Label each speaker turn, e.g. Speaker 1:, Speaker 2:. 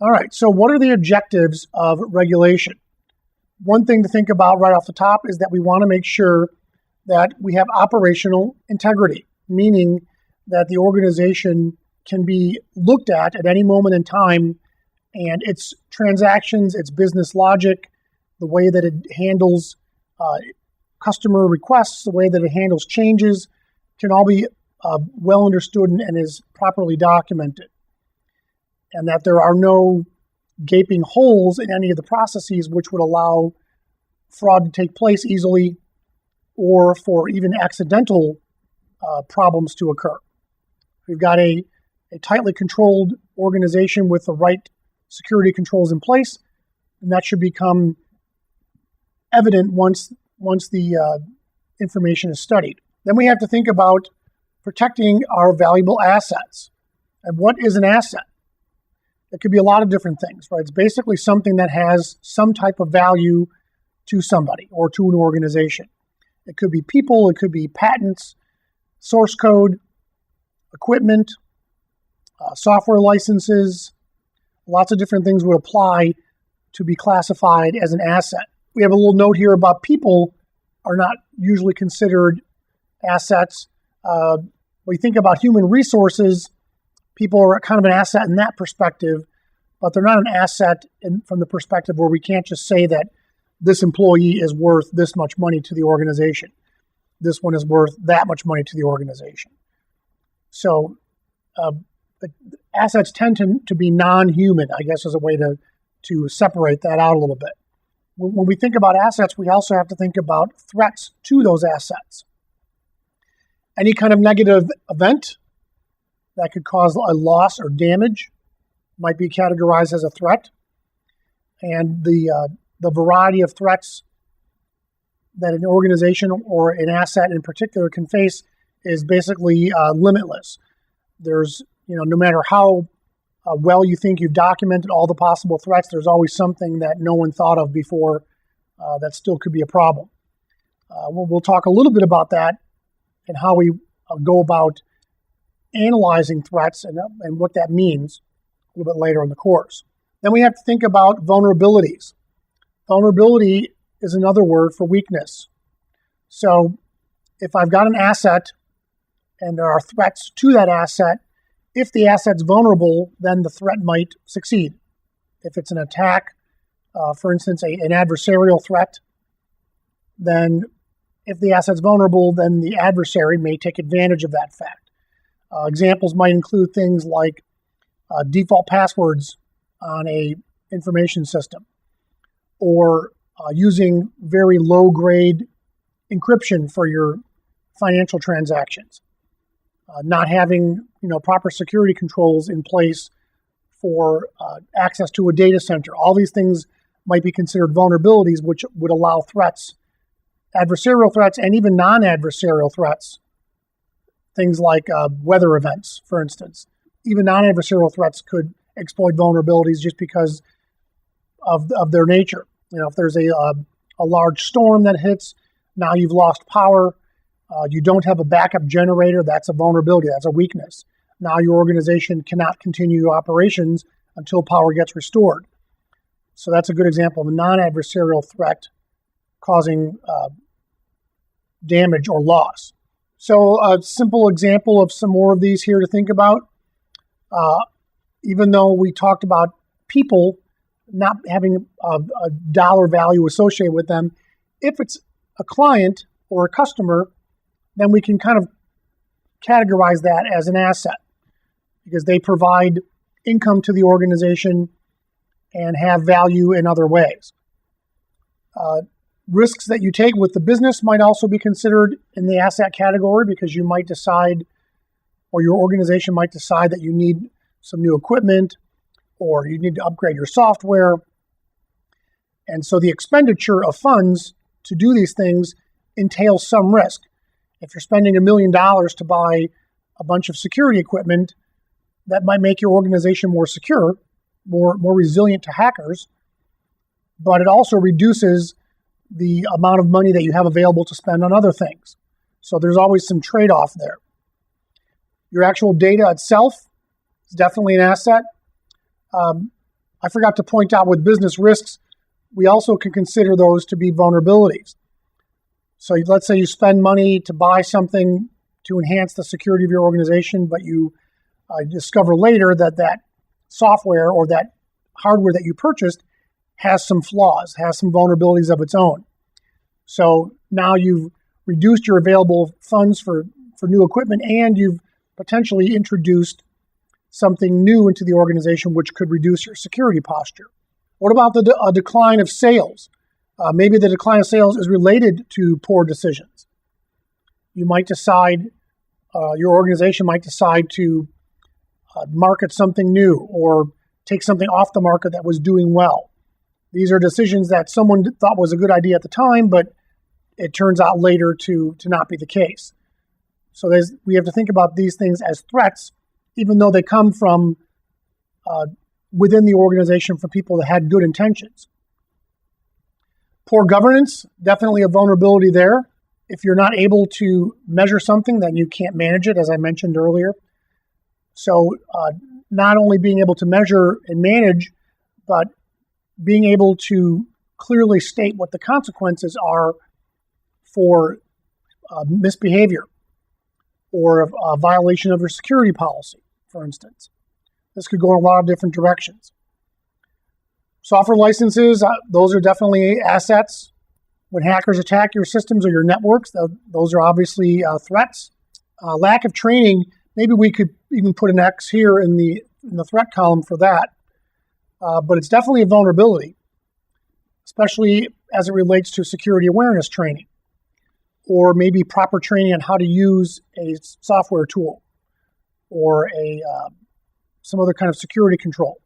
Speaker 1: All right, so what are the objectives of regulation? One thing to think about right off the top is that we want to make sure that we have operational integrity, meaning that the organization can be looked at any moment in time, and its transactions, its business logic, the way that it handles customer requests, the way that it handles changes, can all be well understood and is properly documented. And that there are no gaping holes in any of the processes which would allow fraud to take place easily or for even accidental problems to occur. We've got a tightly controlled organization with the right security controls in place, and that should become evident once the information is studied. Then we have to think about protecting our valuable assets. And what is an asset? It could be a lot of different things, right? It's basically something that has some type of value to somebody or to an organization. It could be people, it could be patents, source code, equipment, software licenses. Lots of different things would apply to be classified as an asset. We have a little note here about people are not usually considered assets. When you think about human resources, people are kind of an asset in that perspective, but they're not an asset from the perspective where we can't just say that this employee is worth this much money to the organization. This one is worth that much money to the organization. So assets tend to be non-human, I guess, is a way to separate that out a little bit. When we think about assets, we also have to think about threats to those assets. Any kind of negative event that could cause a loss or damage might be categorized as a threat. And the variety of threats that an organization or an asset in particular can face is basically limitless. There's, no matter how well you think you've documented all the possible threats, there's always something that no one thought of before that still could be a problem. We'll talk a little bit about that and how we go about analyzing threats and what that means a little bit later in the course. Then we have to think about vulnerabilities. Vulnerability is another word for weakness. So if I've got an asset and there are threats to that asset, if the asset's vulnerable, then the threat might succeed. If it's an attack, for instance, an adversarial threat, then if the asset's vulnerable, then the adversary may take advantage of that fact. Examples might include things like default passwords on a information system, or using very low-grade encryption for your financial transactions, not having proper security controls in place for access to a data center. All these things might be considered vulnerabilities, which would allow threats, adversarial threats, and even non-adversarial threats. Things like weather events, for instance. Even non-adversarial threats could exploit vulnerabilities just because of their nature. If there's a large storm that hits, now you've lost power, you don't have a backup generator, that's a vulnerability, that's a weakness. Now your organization cannot continue operations until power gets restored. So that's a good example of a non-adversarial threat causing damage or loss. So a simple example of some more of these here to think about. Even though we talked about people not having a dollar value associated with them, if it's a client or a customer, then we can kind of categorize that as an asset because they provide income to the organization and have value in other ways. Risks that you take with the business might also be considered in the asset category because you might decide, or your organization might decide that you need some new equipment or you need to upgrade your software. And so the expenditure of funds to do these things entails some risk. If you're spending $1 million to buy a bunch of security equipment, that might make your organization more secure, more resilient to hackers, but it also reduces the amount of money that you have available to spend on other things. So there's always some trade-off there. Your actual data itself is definitely an asset. I forgot to point out with business risks, we also can consider those to be vulnerabilities. So let's say you spend money to buy something to enhance the security of your organization, but you discover later that that software or that hardware that you purchased has some flaws, has some vulnerabilities of its own. So now you've reduced your available funds for new equipment, and you've potentially introduced something new into the organization which could reduce your security posture. What about a decline of sales? Maybe the decline of sales is related to poor decisions. You might decide, your organization might decide to market something new or take something off the market that was doing well. These are decisions that someone thought was a good idea at the time, but it turns out later to not be the case. So we have to think about these things as threats, even though they come from within the organization from people that had good intentions. Poor governance, definitely a vulnerability there. If you're not able to measure something, then you can't manage it, as I mentioned earlier. So not only being able to measure and manage, but being able to clearly state what the consequences are for misbehavior or a violation of your security policy, for instance. This could go in a lot of different directions. Software licenses, those are definitely assets. When hackers attack your systems or your networks, those are obviously threats. Lack of training, maybe we could even put an X here in the threat column for that. But it's definitely a vulnerability, especially as it relates to security awareness training, or maybe proper training on how to use a software tool or some other kind of security control.